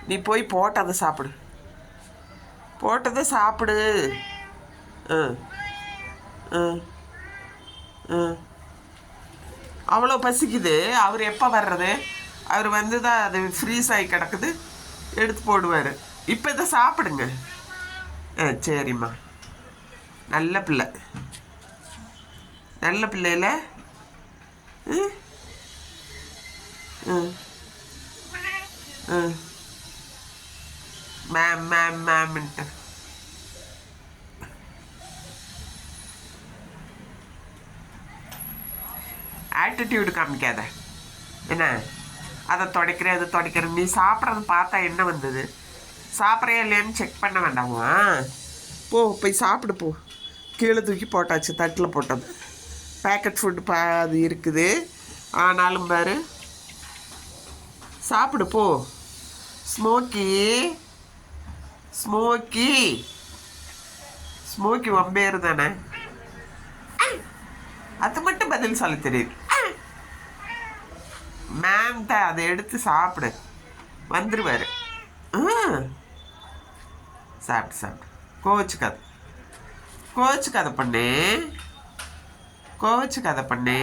நீ போய் போட்டதை சாப்பிடு, போட்டதை சாப்பிடு. அவ்வளோ பசிக்குது. அவர் எப்போ வர்றது? அவர் வந்து தான் அது ஃப்ரீஸ் ஆகி கிடக்குது, எடுத்து போடுவார். இப்போ இதை சாப்பிடுங்க. சரிம்மா, நல்ல பிள்ளை, நல்ல பிள்ளையில. மேம் மேம் மேம்ன்ட்டு ஆட்டிடியூடு காமிக்காத. என்ன அதை துடைக்கிறேன் அதை துடைக்கிறேன். நீ சாப்பிட்றது பார்த்தா என்ன வந்தது? சாப்பிட்றியா இல்லையான்னு செக் பண்ண வேண்டாமா? போ, போய் சாப்பிடு போ. கீழே தூக்கி போட்டாச்சு, தட்டில் போட்டது. பேக்கெட் ஃபுட்டு அது இருக்குது. ஆனாலும் பாரு, சாப்பிடு போ. ஸ்மோக்கி ஸ்மோக்கி ஸ்மோக்கி ஒம்பேரு தானே, அது மட்டும் பதில் சொல்ல தெரியுது. மேம் தான், அதை எடுத்து சாப்பிடு, வந்துடுவார். சாப்பிட்டு சாப்பிட்டு கோச்சுக்காது, கோச்சுக்காத பண்ணு, கோச்சுக்காத பண்ணு.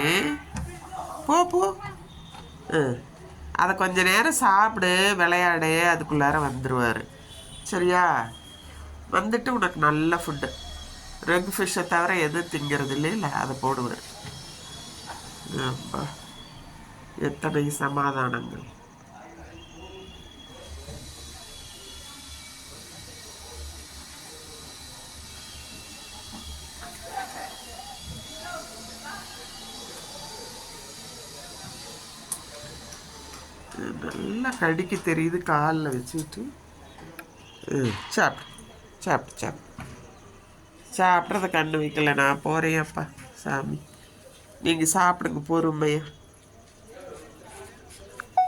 போ போ. அதை கொஞ்ச நேரம் சாப்பிடு, விளையாடு, அதுக்குள்ளார வந்துடுவார். சரியா? வந்துட்டு உனக்கு நல்ல ஃபுட்டு, ரெக் ஃபிஷ்ஷை தவிர எதுவும் திங்கிறது இல்லை, அதை போடுவார். அப்பா, எத்தனை சமாதானங்கள். நல்லா கடிக்க தெரியுது, காலில் வச்சுட்டு. சாப்பிட்டு சாப்பிட்டு சாப்பிட்டு சாப்பிட்றத கண்ணு வைக்கல. நான் போகிறேன் அப்பா சாமி. நீங்கள் சாப்பிடுங்க பொறுமையா.